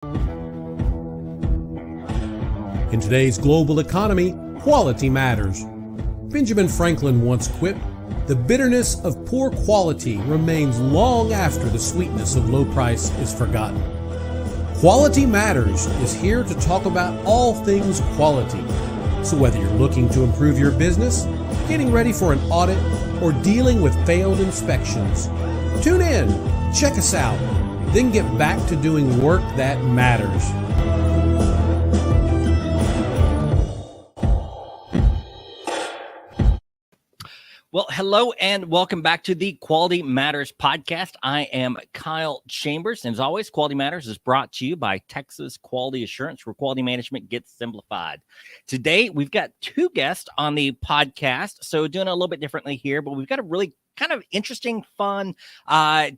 In today's global economy, quality matters. Benjamin Franklin once quipped, "The bitterness of poor quality remains long after the sweetness of low price is forgotten." Quality Matters is here to talk about all things quality. So whether you're looking to improve your business, getting ready for an audit, or dealing with failed inspections, tune in, check us out, then get back to doing work that matters. Well, hello and welcome back to the Quality Matters podcast. I am Kyle Chambers, and as always, Quality Matters is brought to you by Texas Quality Assurance, where quality management gets simplified. Today, we've got two guests on the podcast, so doing it a little bit differently here, but we've got a really kind of interesting, fun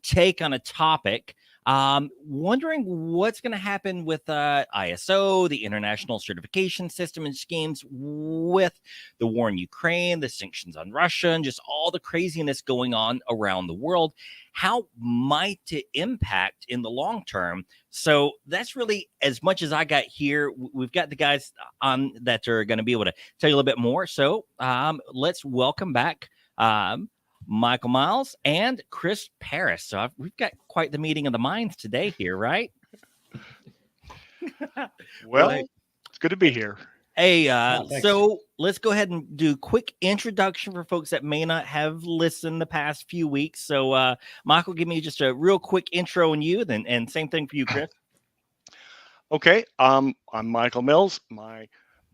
take on a topic. Wondering what's going to happen with ISO, the international certification system and schemes, with the war in Ukraine, the sanctions on Russia, and just all the craziness going on around the world. How might it impact in the long term? So that's really as much as I got here. We've got the guys on that are going to be able to tell you a little bit more. So let's welcome back Michael Miles and Chris Paris. So we've got quite the meeting of the minds today here, right? Well, it's good to be here. Hey, so let's go ahead and do a quick introduction for folks that may not have listened the past few weeks. So, Michael, give me just a real quick intro on you, then, and same thing for you, Chris. Okay, I'm Michael Mills. My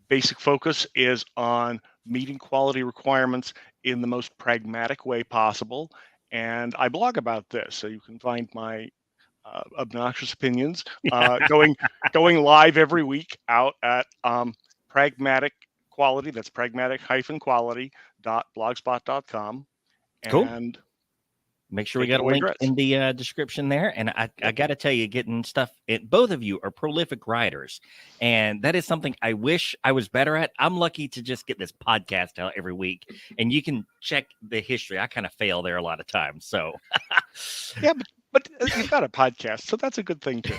basic focus is on meeting quality requirements in the most pragmatic way possible, and I blog about this, so you can find my obnoxious opinions going live every week out at Pragmatic Quality. That's pragmatic-quality.blogspot.com. Cool. And make sure we got a link in the description there. And I got to tell you, getting stuff, both of you are prolific writers. And that is something I wish I was better at. I'm lucky to just get this podcast out every week. And you can check the history. I kind of fail there a lot of times. So, yeah, but you've got a podcast, so that's a good thing too.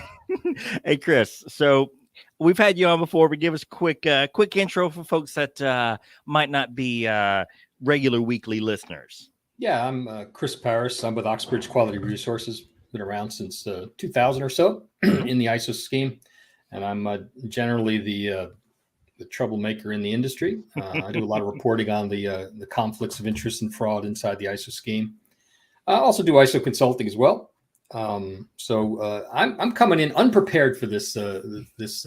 Hey, Chris. So we've had you on before, but give us a quick intro for folks that might not be regular weekly listeners. Yeah, I'm Chris Paris. I'm with Oxbridge Quality Resources. Been around since 2000 or so in the ISO scheme, and I'm generally the troublemaker in the industry. I do a lot of reporting on the conflicts of interest and fraud inside the ISO scheme. I also do ISO consulting as well. So I'm coming in unprepared for this That's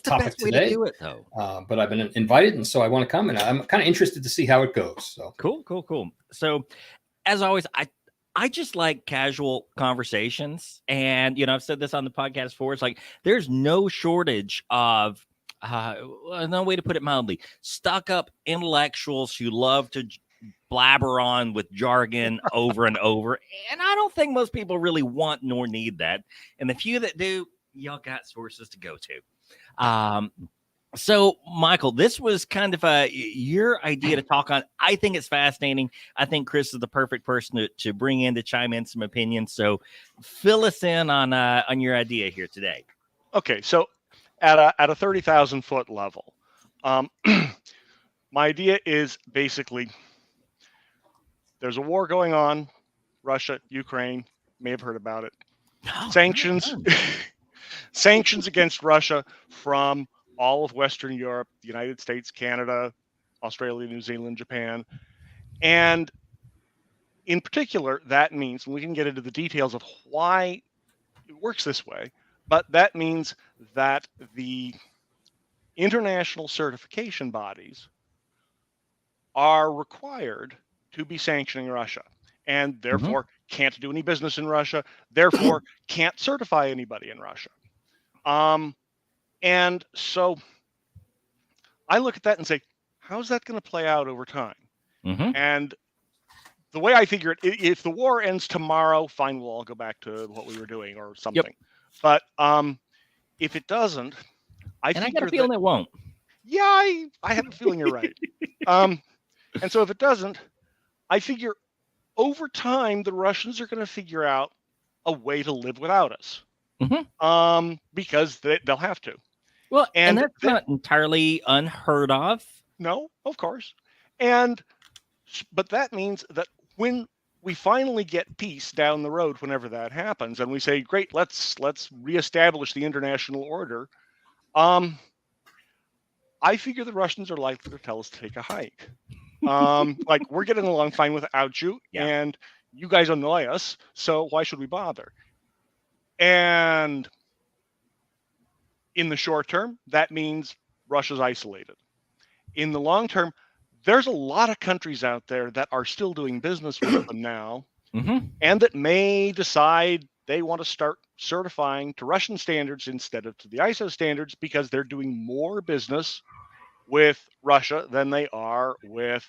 the topic best way today. to do it, though. But I've been invited, and so I want to come, and I'm kind of interested to see how it goes. So Cool. So, as always, I just like casual conversations, and I've said this on the podcast before. It's like there's no shortage of no way to put it mildly, stuck-up intellectuals who love to blabber on with jargon over and over, and I don't think most people really want nor need that. And the few that do, y'all got sources to go to. So, Michael, this was kind of your idea to talk on. I think it's fascinating. I think Chris is the perfect person to bring in to chime in some opinions. So, fill us in on your idea here today. Okay, so at a 30,000 foot level, my idea is basically there's a war going on, Russia, Ukraine. May have heard about it. Oh, Sanctions against Russia from all of Western Europe, the United States, Canada, Australia, New Zealand, Japan. And in particular, that means, and we can get into the details of why it works this way, but that means that the international certification bodies are required to be sanctioning Russia, and therefore can't do any business in Russia, therefore can't certify anybody in Russia. And so I look at that and say, how's that going to play out over time? And the way I figure it, if the war ends tomorrow, fine, we'll all go back to what we were doing or something. Yep. But if it doesn't, I got a feeling it won't. Yeah, I have a feeling you're right. And so if it doesn't, I figure over time, the Russians are going to figure out a way to live without us. because they'll have to. Well, and that's not entirely unheard of. No, of course. But that means that when we finally get peace down the road, whenever that happens, and we say, great, let's reestablish the international order, I figure the Russians are likely to tell us to take a hike. Like, we're getting along fine without you, and you guys annoy us, so why should we bother? And in the short term, that means Russia's isolated. In the long term, there's a lot of countries out there that are still doing business with them now, and that may decide they want to start certifying to Russian standards instead of to the ISO standards, because they're doing more business with Russia than they are with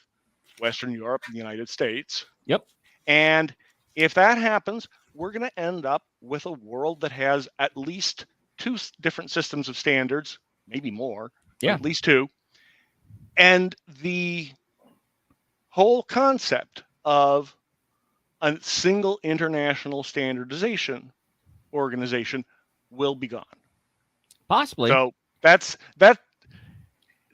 Western Europe and the United States. Yep. And if that happens, we're going to end up with a world that has at least 2 different systems of standards, maybe more, at least 2. And the whole concept of a single international standardization organization will be gone. Possibly. So that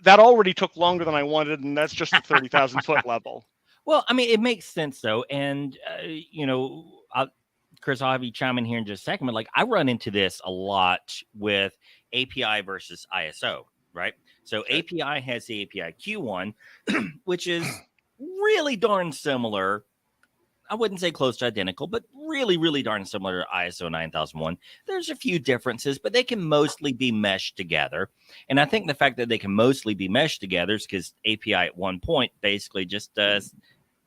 already took longer than I wanted, and that's just the 30,000 foot level. Well, I mean, it makes sense though, and Chris, I'll have you chime in here in just a second. But like, I run into this a lot with API versus ISO, right? So API has the API Q1, which is really darn similar. I wouldn't say close to identical, but really, really darn similar to ISO 9001. There's a few differences, but they can mostly be meshed together. And I think the fact that they can mostly be meshed together is because API at one point basically just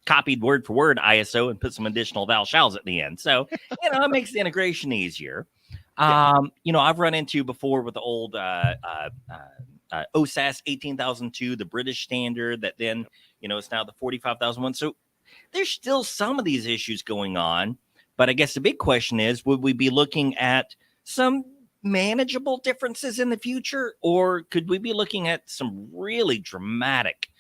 copied word for word ISO and put some additional thou shalls at the end. So, it makes the integration easier. I've run into before with the old OSAS 18002, the British standard that then, it's now the 45001. So there's still some of these issues going on, but I guess the big question is, would we be looking at some manageable differences in the future, or could we be looking at some really dramatic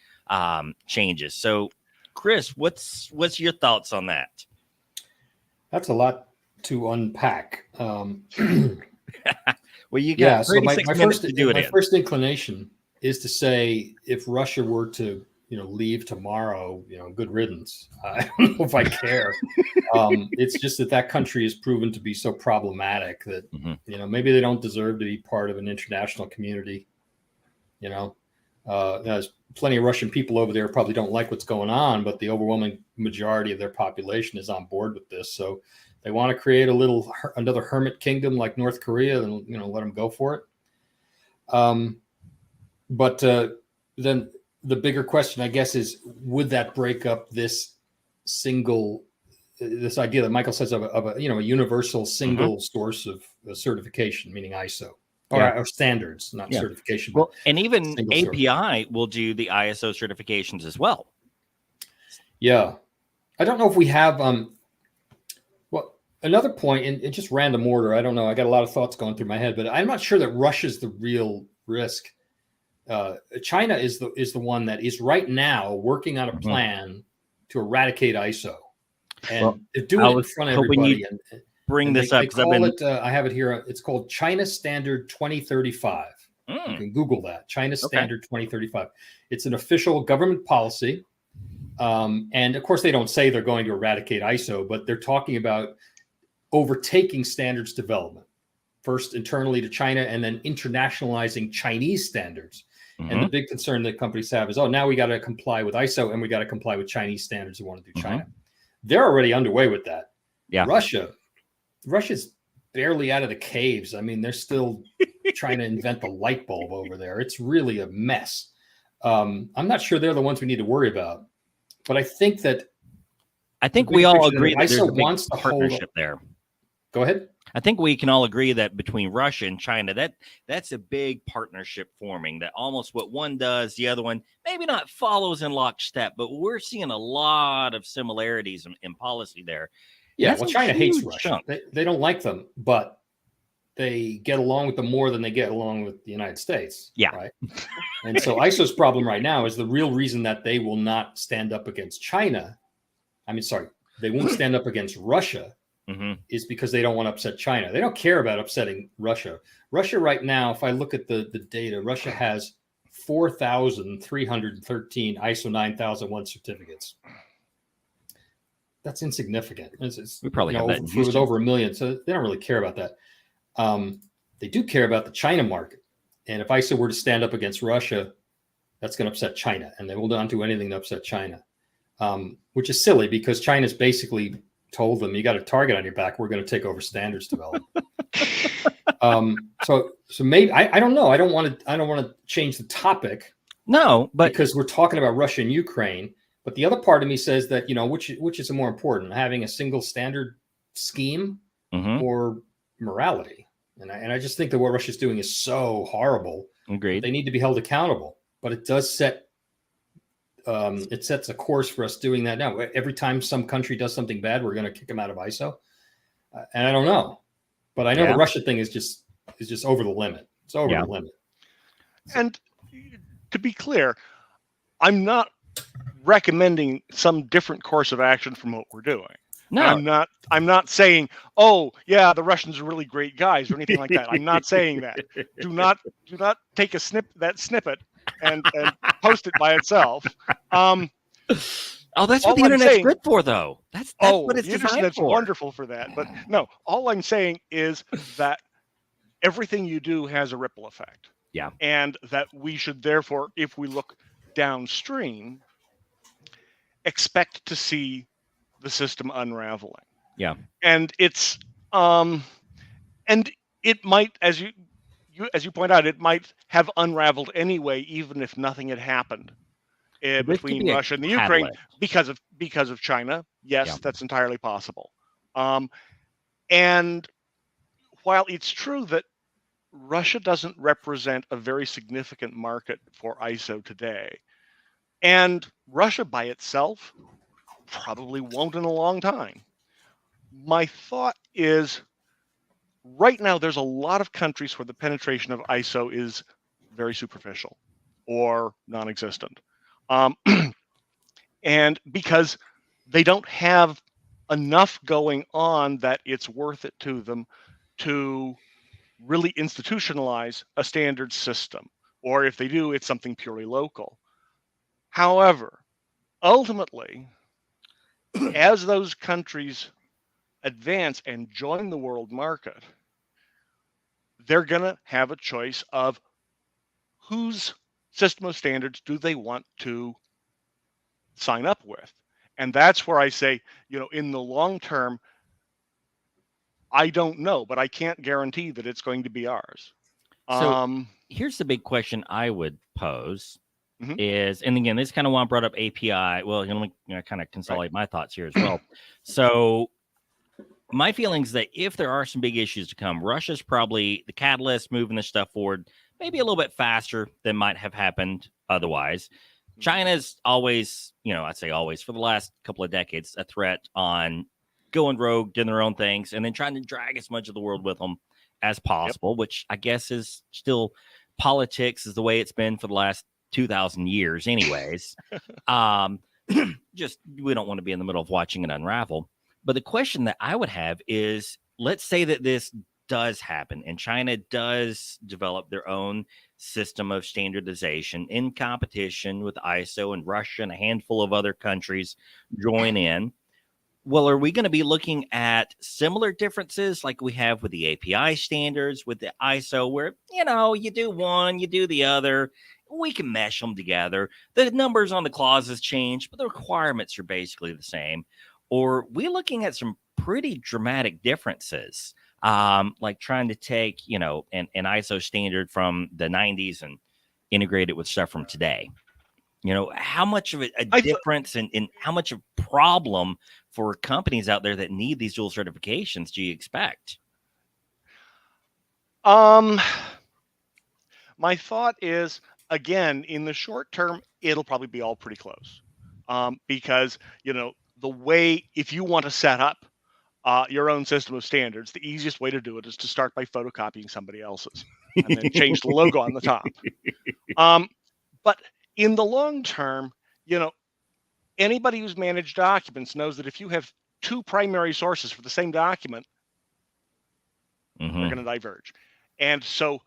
changes? So, Chris, what's your thoughts on that? That's a lot to unpack. Well, you got 36 minutes to do it. My first inclination is to say, if Russia were to leave tomorrow, good riddance. I don't know if I care. It's just that country has proven to be so problematic that, maybe they don't deserve to be part of an international community. There's plenty of Russian people over there probably don't like what's going on, but the overwhelming majority of their population is on board with this. So they want to create another hermit kingdom like North Korea, and, let them go for it. But then the bigger question, I guess, is, would that break up this idea that Michael says of a universal single source of certification, meaning ISO or standards, not certification. Well, and even API will do the ISO certifications as well. Yeah. I don't know if we have, another point in just random order. I don't know. I got a lot of thoughts going through my head, but I'm not sure that Russia's the real risk. China is the one that is right now working on a plan to eradicate ISO, and they're doing it in front of everybody. Bring this up. I have it here. It's called China Standard 2035. You can Google that. China Standard 2035. It's an official government policy, and of course they don't say they're going to eradicate ISO, but they're talking about overtaking standards development, first internally to China, and then internationalizing Chinese standards. And the big concern that companies have is, now we got to comply with ISO and we got to comply with Chinese standards who want to do China. They're already underway with that. Yeah. Russia's barely out of the caves. I mean, they're still trying to invent the light bulb over there. It's really a mess. I'm not sure they're the ones we need to worry about, but I think we all agree that there's a big partnership there. Go ahead. I think we can all agree that between Russia and China, that's a big partnership forming, that almost what one does, the other one maybe not follows in lockstep, but we're seeing a lot of similarities in policy there. Yeah, well, China hates Russia. They don't like them, but they get along with them more than they get along with the United States. Yeah. Right. And so ISO's problem right now is the real reason that they will not stand up against China. They won't stand up against Russia, is because they don't want to upset China. They don't care about upsetting Russia. Russia right now, if I look at the data, Russia has 4,313 ISO 9001 certificates. That's insignificant. We probably have that in with over 1 million, so they don't really care about that. They do care about the China market. And if ISO were to stand up against Russia, that's going to upset China, and they will not do anything to upset China, which is silly because China's basically told them, you got a target on your back. We're going to take over standards development. So maybe I don't know. I don't want to change the topic. No, but because we're talking about Russia and Ukraine. But the other part of me says that, which is more important, having a single standard scheme or morality. And I just think that what Russia's doing is so horrible. Agreed. They need to be held accountable. But it does sets a course for us doing that now. Every time some country does something bad, we're going to kick them out of ISO. And I don't know, but I know the Russia thing is just over the limit. It's over the limit. And to be clear, I'm not recommending some different course of action from what we're doing. No, I'm not saying, oh yeah, the Russians are really great guys or anything like that. I'm not saying that. Do not take that snippet and post it by itself. Oh, that's what the internet's good for, though. That's what it's designed for. That's wonderful for that. But no, all I'm saying is that everything you do has a ripple effect. Yeah. And that we should therefore, if we look downstream, expect to see the system unraveling. Yeah. And it's and it might, as you point out, it might have unraveled anyway, even if nothing had happened between Russia and the Ukraine because of China. Yes, that's entirely possible. And while it's true that Russia doesn't represent a very significant market for ISO today, and Russia by itself probably won't in a long time, my thought is right now there's a lot of countries where the penetration of ISO is very superficial or non-existent. And because they don't have enough going on that it's worth it to them to really institutionalize a standard system, or if they do, it's something purely local. However, ultimately, as those countries advance and join the world market, they're going to have a choice of whose system of standards do they want to sign up with. And that's where I say, in the long term, I don't know, but I can't guarantee that it's going to be ours. So here's the big question I would pose is, and again, this kind of one brought up API. Well, let me kind of consolidate my thoughts here as well. So my feelings that if there are some big issues to come, Russia's probably the catalyst moving this stuff forward, maybe a little bit faster than might have happened otherwise. China's always, I'd say always for the last couple of decades, a threat on going rogue, doing their own things, and then trying to drag as much of the world with them as possible, which I guess is still politics is the way it's been for the last 2,000 years anyways. Just, we don't want to be in the middle of watching it unravel. But the question that I would have is, let's say that this does happen and China does develop their own system of standardization in competition with ISO, and Russia and a handful of other countries join in. Well, are we going to be looking at similar differences like we have with the API standards, with the ISO, where, you do one, you do the other, we can mesh them together. The numbers on the clauses change, but the requirements are basically the same. Or are we looking at some pretty dramatic differences, like trying to take, an ISO standard from the 90s and integrate it with stuff from today? How much of a difference and how much of a problem for companies out there that need these dual certifications do you expect? My thought is, again, in the short term, it'll probably be all pretty close. Because, the way, if you want to set up your own system of standards, the easiest way to do it is to start by photocopying somebody else's and then change the logo on the top. But in the long term, anybody who's managed documents knows that if you have two primary sources for the same document, they're going to diverge. And so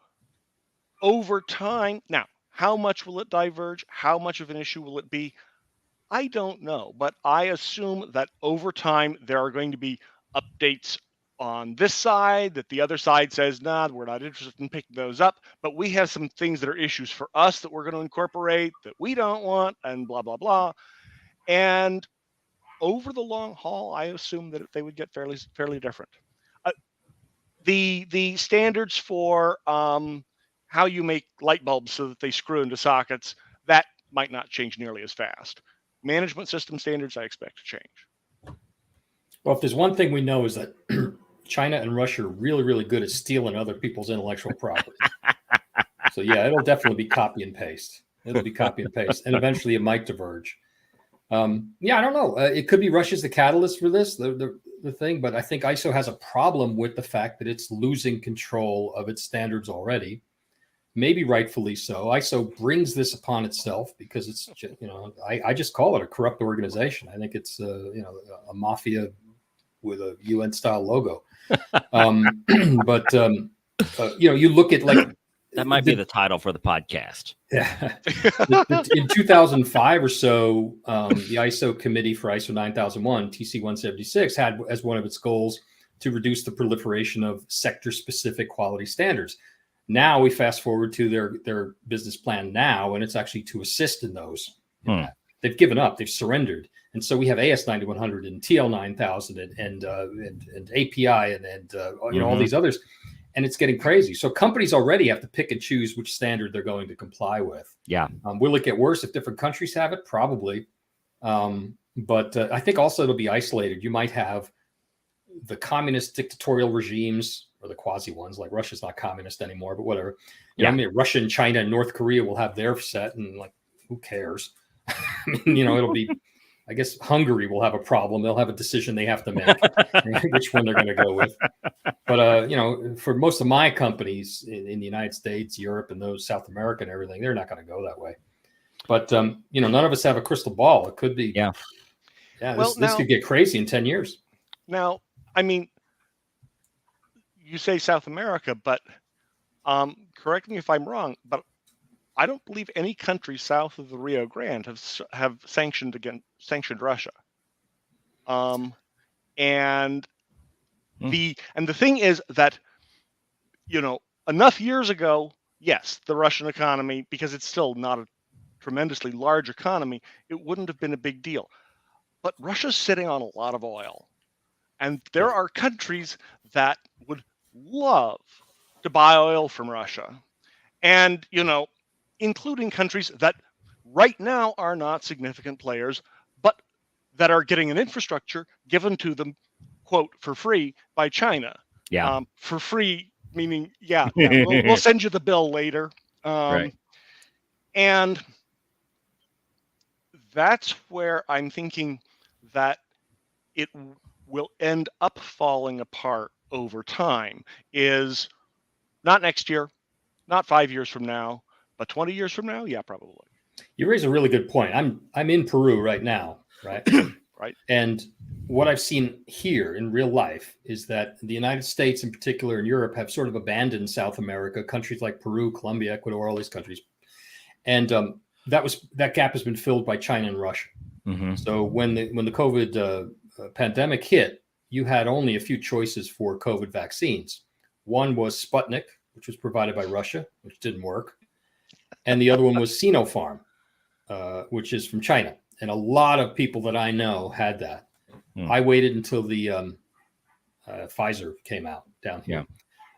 over time, now, how much will it diverge? How much of an issue will it be? I don't know, but I assume that over time there are going to be updates on this side that the other side says, nah, we're not interested in picking those up, but we have some things that are issues for us that we're going to incorporate that we don't want, and blah, blah, blah. And over the long haul, I assume that they would get fairly different. The standards for how you make light bulbs so that they screw into sockets, that might not change nearly as fast. Management system standards, I expect to change. Well, if there's one thing we know is that China and Russia are really, really good at stealing other people's intellectual property. So yeah, it'll definitely be copy and paste. It'll be copy and paste, and eventually it might diverge. Yeah, I don't know. It could be Russia's the catalyst for this, the thing, but I think ISO has a problem with the fact that it's losing control of its standards already. Maybe rightfully so. ISO brings this upon itself because it's, I just call it a corrupt organization. I think it's, a mafia with a UN style logo. You look at like, that might be the title for the podcast. Yeah. In 2005 or so, the ISO committee for ISO 9001, TC 176 had as one of its goals to reduce the proliferation of sector specific quality standards. Now we fast forward to their business plan now, and it's actually to assist in those. They've given up, they've surrendered. And so we have AS 9100 and TL 9000 and API and all these others. And it's getting crazy. So companies already have to pick and choose which standard they're going to comply with. Yeah. Will it get worse if different countries have it? Probably. But I think also it'll be isolated. You might have the communist dictatorial regimes, or the quasi ones, like Russia's not communist anymore, but whatever. Russia and China and North Korea will have their set, and like, who cares? I mean, it'll be, I guess Hungary will have a problem. They'll have a decision they have to make, which one they're going to go with. But, for most of my companies in the United States, Europe, and those South America and everything, they're not going to go that way. But, none of us have a crystal ball. It could be. Yeah. Yeah. This could get crazy in 10 years. Now, I mean, you say South America, but correct me if I'm wrong, but I don't believe any country south of the Rio Grande have sanctioned Russia. And the thing is that, enough years ago, yes, the Russian economy, because it's still not a tremendously large economy, it wouldn't have been a big deal. But Russia's sitting on a lot of oil. And there are countries that would love to buy oil from Russia. And, including countries that right now are not significant players, but that are getting an infrastructure given to them, quote, for free by China. Yeah. For free, meaning, we'll send you the bill later. Right. And that's where I'm thinking that it will end up falling apart over time, is not next year, not 5 years from now, but 20 years from now? Yeah, probably. You raise a really good point. I'm in Peru right now, right? Right. And what I've seen here in real life is that the United States in particular and Europe have sort of abandoned South America, countries like Peru, Colombia, Ecuador, all these countries. And that gap has been filled by China and Russia. Mm-hmm. So when the COVID pandemic hit, you had only a few choices for COVID vaccines. One was Sputnik, which was provided by Russia, which didn't work. And the other one was Sinopharm, which is from China. And a lot of people that I know had that. I waited until the Pfizer came out down here. Yeah.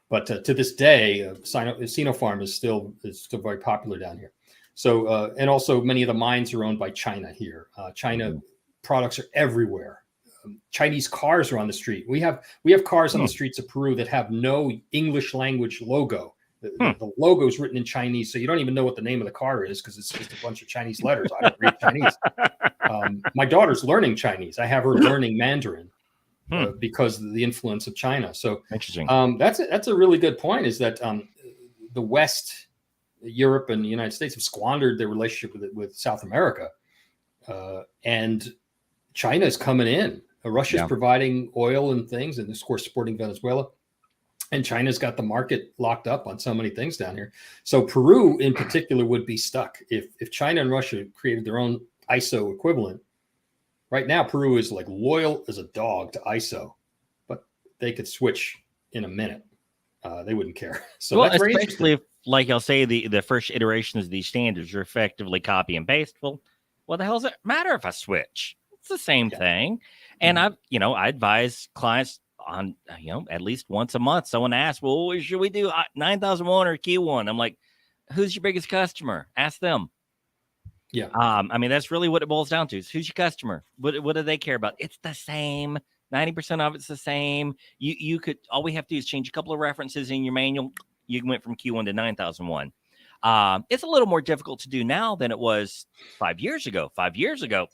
But to this day, Sinopharm is still very popular down here. So, and also many of the mines are owned by China here. China products are everywhere. Chinese cars are on the street. We have cars on the streets of Peru that have no English language logo. The logo is written in Chinese, so you don't even know what the name of the car is because it's just a bunch of Chinese letters. I don't read Chinese. My daughter's learning Chinese. I have her learning Mandarin because of the influence of China. So interesting. That's a really good point. Is that the West, Europe, and the United States have squandered their relationship with South America, and China is coming in. Russia's providing oil and things, and of course supporting Venezuela. And China's got the market locked up on so many things down here. So Peru in particular would be stuck. If China and Russia created their own ISO equivalent, right now Peru is like loyal as a dog to ISO, but they could switch in a minute. They wouldn't care. So that's very especially if, like I'll say, the first iterations of these standards are effectively copy and paste. Well, what the hell does it matter if I switch? It's the same thing. And I advise clients on, at least once a month, someone asks, well, should we do 9001 or Q1? I'm like, who's your biggest customer? Ask them. Yeah. I mean, that's really what it boils down to. Is who's your customer? What do they care about? It's the same. 90% of it's the same. You could, all we have to do is change a couple of references in your manual. You went from Q1 to 9001. It's a little more difficult to do now than it was 5 years ago. 5 years ago,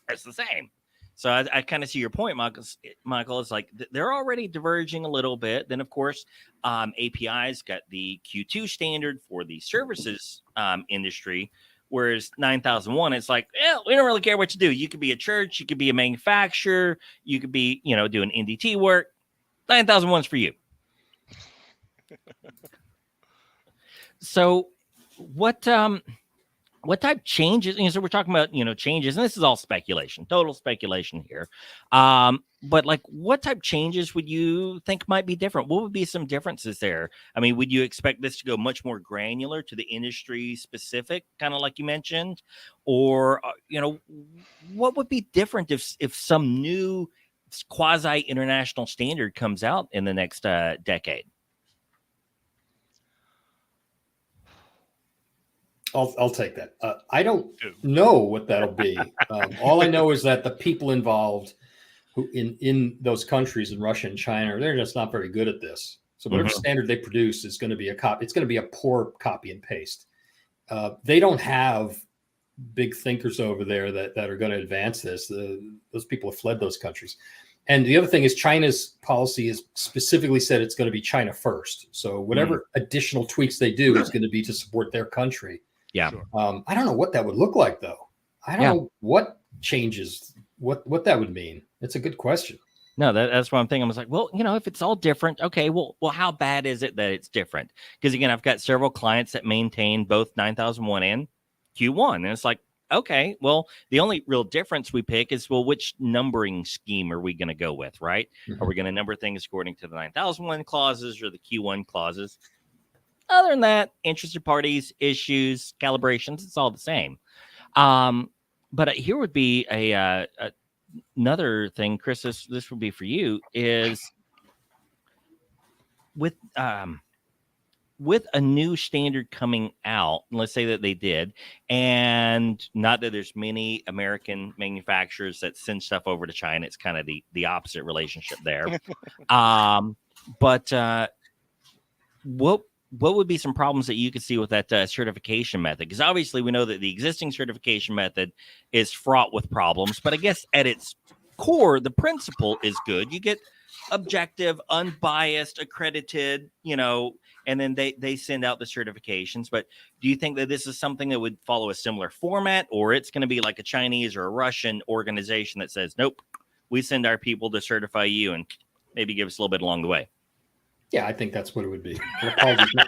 it's the same. So I kind of see your point, Michael. It's like they're already diverging a little bit. Then, of course, API's got the Q2 standard for the services industry, whereas 9001, it's like, we don't really care what you do. You could be a church, you could be a manufacturer, you could be, doing NDT work. 9001's for you. So what type changes? So we're talking about, changes, and this is all speculation, total speculation here. But like, what type changes would you think might be different? What would be some differences there? I mean, would you expect this to go much more granular to the industry specific, kind of like you mentioned, or what would be different if some new quasi international standard comes out in the next decade? I'll take that. I don't know what that'll be. All I know is that the people involved who in those countries in Russia and China, they're just not very good at this. So whatever standard they produce is going to be a copy. It's going to be a poor copy and paste. They don't have big thinkers over there that are going to advance this. Those people have fled those countries. And the other thing is China's policy is specifically said it's going to be China first. So whatever additional tweaks they do is going to be to support their country. Yeah. Sure. I don't know what that would look like, though. I don't know what changes, what that would mean. It's a good question. No, that's what I'm thinking. I was like, well, if it's all different, okay, well, how bad is it that it's different? Because again, I've got several clients that maintain both 9001 and Q1. And it's like, okay, well, the only real difference we pick is, well, which numbering scheme are we going to go with, right? Are we going to number things according to the 9001 clauses or the Q1 clauses? Other than that, interested parties, issues, calibrations, it's all the same. But here would be another thing, Chris, this would be for you, is with a new standard coming out, let's say that they did, and not that there's many American manufacturers that send stuff over to China. It's kind of the opposite relationship there. But what would be some problems that you could see with that certification method? Because obviously we know that the existing certification method is fraught with problems, but I guess at its core, the principle is good. You get objective, unbiased, accredited, and then they send out the certifications. But do you think that this is something that would follow a similar format, or it's going to be like a Chinese or a Russian organization that says, nope, we send our people to certify you and maybe give us a little bit along the way? Yeah, I think that's what it would be.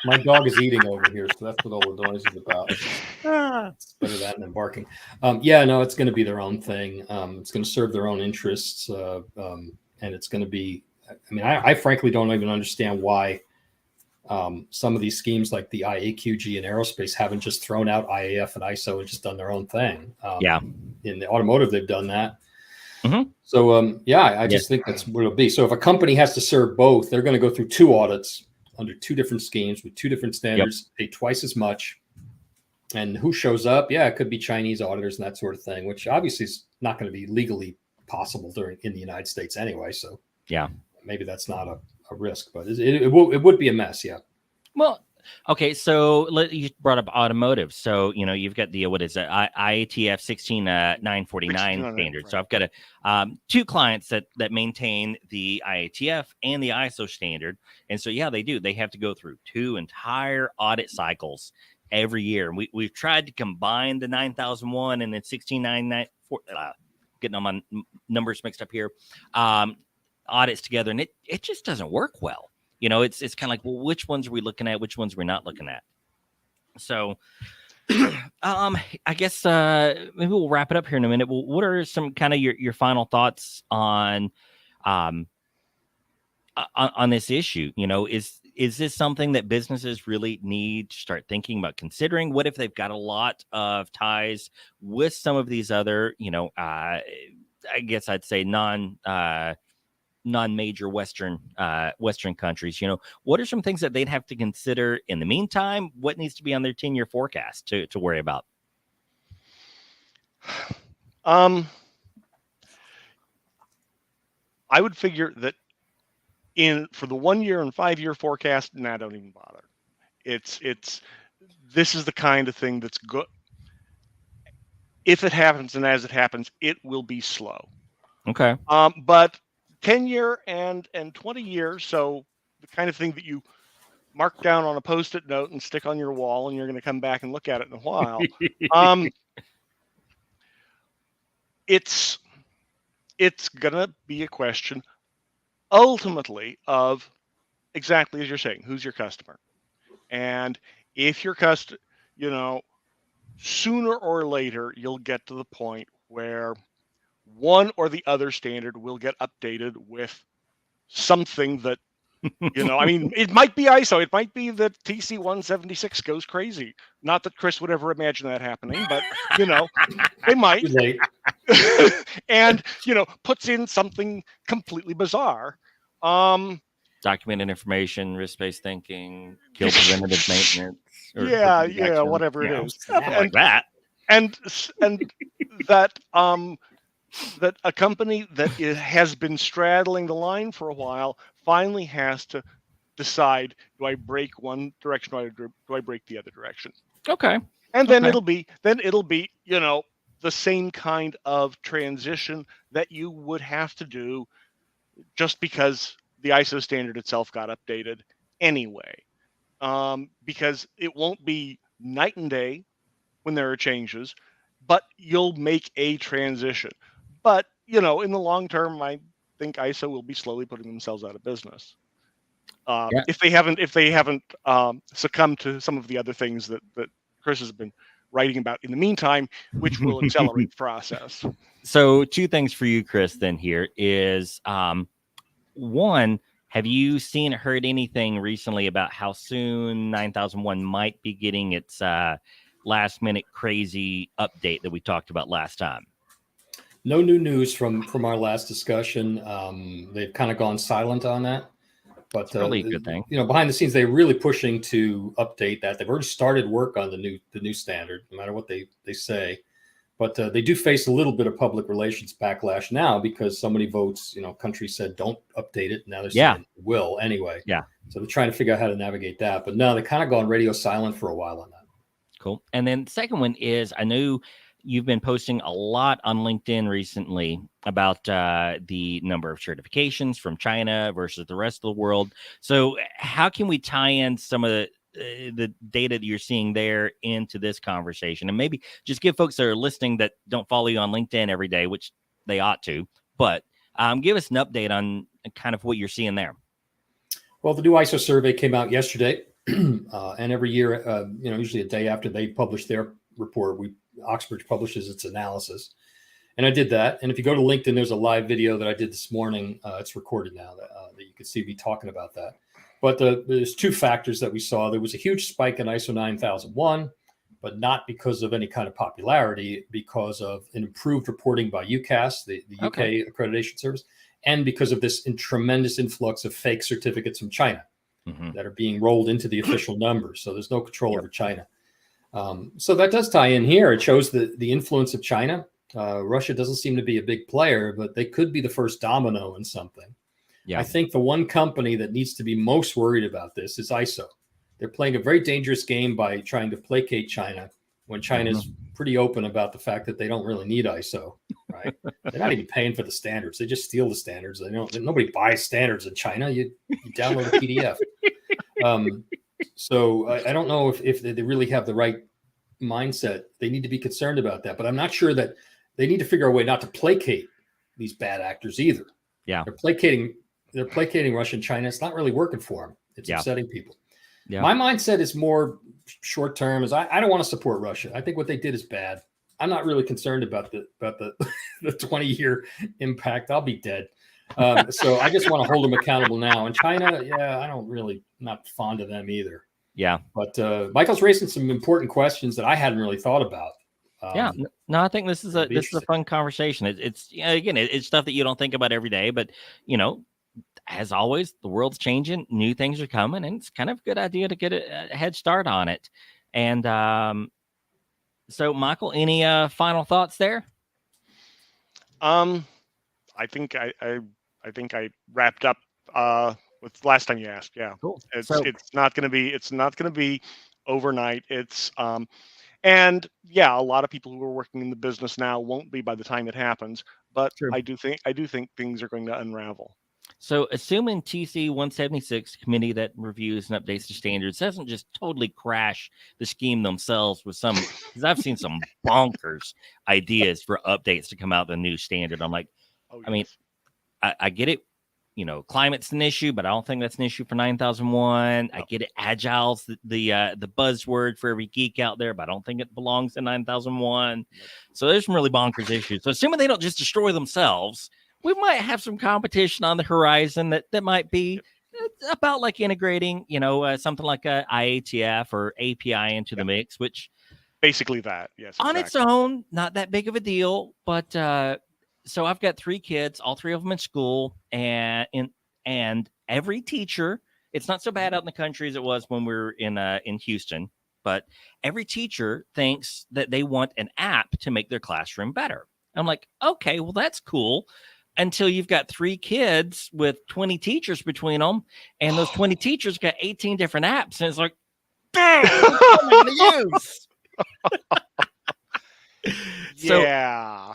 My dog is eating over here, so that's what all the noise is about. It's better that than barking. It's going to be their own thing. It's going to serve their own interests, and it's going to be. I mean, I frankly don't even understand why some of these schemes like the IAQG and aerospace haven't just thrown out IAF and ISO and just done their own thing. In the automotive, they've done that. So, I just think that's what it'll be. So if a company has to serve both, they're going to go through two audits under two different schemes with two different standards, pay twice as much. And who shows up? Yeah, it could be Chinese auditors and that sort of thing, which obviously is not going to be legally possible in the United States anyway. So maybe that's not a risk, but it would be a mess. Yeah. Well, okay, so you brought up automotive. So, you've got the, IATF 16949 standard. Right. So I've got two clients that maintain the IATF and the ISO standard. And so, they do. They have to go through two entire audit cycles every year. And we've tried to combine the 9001 and the 16949 getting all my numbers mixed up here, audits together, and it just doesn't work well. It's kind of like, well, which ones are we looking at? Which ones are we not looking at? So, I guess maybe we'll wrap it up here in a minute. Well, what are some kind of your final thoughts on this issue? Is this something that businesses really need to start thinking about considering? What if they've got a lot of ties with some of these other, I guess I'd say non-major Western countries? What are some things that they'd have to consider in the meantime? What needs to be on their 10-year forecast to worry about? I would figure that for the 1 year and 5 year forecast, don't even bother. This is the kind of thing that's good. If it happens, and as it happens, it will be slow. Okay. But 10-year and 20 years, so the kind of thing that you mark down on a Post-it note and stick on your wall, and you're going to come back and look at it in a while. It's going to be a question ultimately of exactly as you're saying, who's your customer? And if your customer, sooner or later, you'll get to the point where one or the other standard will get updated with something that, it might be ISO. It might be that TC 176 goes crazy. Not that Chris would ever imagine that happening, but, they might. And, puts in something completely bizarre. Documented information, risk-based thinking, kill preventative maintenance. Whatever it is. Stuff like that. And that that a company that has been straddling the line for a while finally has to decide: do I break one direction, or do I break the other direction? Okay. And then it'll be the same kind of transition that you would have to do just because the ISO standard itself got updated anyway. Because it won't be night and day when there are changes, but you'll make a transition. But, in the long term, I think ISO will be slowly putting themselves out of business. If they haven't succumbed to some of the other things that Chris has been writing about in the meantime, which will accelerate the process. So 2 things for you, Chris, then here is, one, have you seen or heard anything recently about how soon 9001 might be getting its last minute crazy update that we talked about last time? No new news from our last discussion. They've kind of gone silent on that. But it's really a good thing. Behind the scenes, they're really pushing to update that. They've already started work on the new standard, no matter what they say. But they do face a little bit of public relations backlash now because so many votes, countries said don't update it. Now they're saying will anyway. Yeah. So they're trying to figure out how to navigate that. But no, they've kind of gone radio silent for a while on that. Cool. And then the second one is, I know you've been posting a lot on LinkedIn recently about the number of certifications from China versus the rest of the world. So how can we tie in some of the data that you're seeing there into this conversation, and maybe just give folks that are listening that don't follow you on LinkedIn every day, which they ought to, but give us an update on kind of what you're seeing there. Well, the new ISO survey came out yesterday, and every year, usually a day after they publish their report, Oxbridge publishes its analysis. And I did that. And if you go to LinkedIn, there's a live video that I did this morning. It's recorded now that you can see me talking about that. But there's 2 factors that we saw. There was a huge spike in ISO 9001, but not because of any kind of popularity, because of an improved reporting by UCAS, the UK accreditation service, and because of this tremendous influx of fake certificates from China that are being rolled into the official numbers. So there's no control over China. So that does tie in here. It shows the influence of China. Russia doesn't seem to be a big player, but they could be the first domino in something. Yeah. I think the one company that needs to be most worried about this is ISO. They're playing a very dangerous game by trying to placate China when China's pretty open about the fact that they don't really need ISO, right? They're not even paying for the standards. They just steal the standards. Nobody buys standards in China. You download a PDF. So I don't know if they really have the right mindset. They need to be concerned about that. But I'm not sure that they need to figure a way not to placate these bad actors either. Yeah. They're placating Russia and China. It's not really working for them. It's upsetting people. Yeah. My mindset is more short term. I don't want to support Russia. I think what they did is bad. I'm not really concerned about the 20-year impact. I'll be dead. So I just want to hold them accountable now. And China, not fond of them either. Yeah. But Michael's raising some important questions that I hadn't really thought about. No, I think this is a fun conversation. It's stuff that you don't think about every day, but as always, the world's changing, new things are coming, and it's kind of a good idea to get a head start on it. And so, Michael, any final thoughts there? I think I wrapped up with the last time you asked. Yeah, cool. It's not going to be overnight. It's and yeah, a lot of people who are working in the business now won't be by the time it happens. But True. I do think things are going to unravel. So, assuming TC 176 committee that reviews and updates the standards doesn't just totally crash the scheme themselves with some, because I've seen some bonkers ideas for updates to come out the new standard. I'm like, I mean, I get it. Climate's an issue, but I don't think that's an issue for 9001. I get it. Agile's the buzzword for every geek out there, but I don't think it belongs in 9001. So there's some really bonkers issues. So assuming they don't just destroy themselves, we might have some competition on the horizon that might be about like integrating, something like a IATF or API into the mix, which basically that, yes, on its own, not that big of a deal. But so I've got 3 kids, all 3 of them in school, and every teacher. It's not so bad out in the country as it was when we were in Houston, but every teacher thinks that they want an app to make their classroom better. I'm like, okay, well that's cool. Until you've got 3 kids with 20 teachers between them, and those 20 teachers got 18 different apps, and it's like, dang, what am I going to use? So,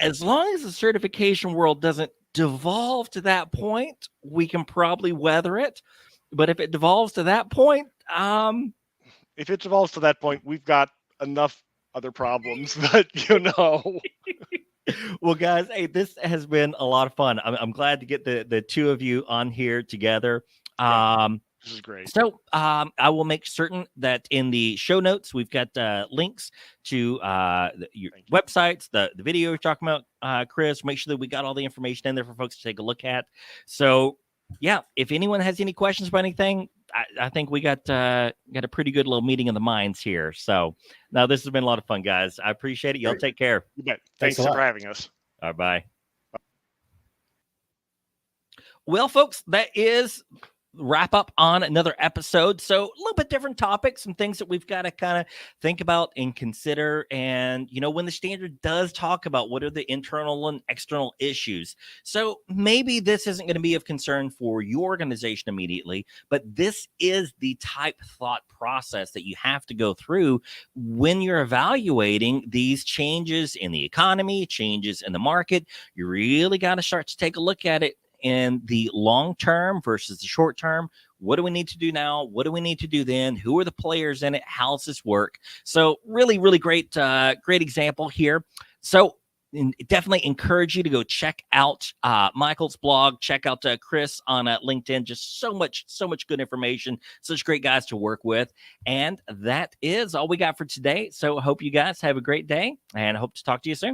as long as the certification world doesn't devolve to that point, we can probably weather it. But if it devolves to that point, we've got enough other problems that Well, guys, hey, this has been a lot of fun. I'm glad to get the 2 of you on here together. This is great. So I will make certain that in the show notes, we've got links to your websites, the video you're talking about, Chris. Make sure that we got all the information in there for folks to take a look at. So, yeah, if anyone has any questions about anything, I think we got a pretty good little meeting of the minds here. So, now this has been a lot of fun, guys. I appreciate it. Y'all take care. You bet. Thanks for having us. All right, bye. Well, folks, that is wrap up on another episode. So a little bit different topics, some things that we've got to kind of think about and consider. And, when the standard does talk about what are the internal and external issues. So maybe this isn't going to be of concern for your organization immediately, but this is the type thought process that you have to go through when you're evaluating these changes in the economy, changes in the market. You really got to start to take a look at it in the long term versus the short term. What do we need to do now? What do we need to do then? Who are the players in it? How does this work? So really, really great example here. So definitely encourage you to go check out Michael's blog, check out Chris on LinkedIn. Just so much good information, such great guys to work with. And that is all we got for today. So I hope you guys have a great day, and I hope to talk to you soon.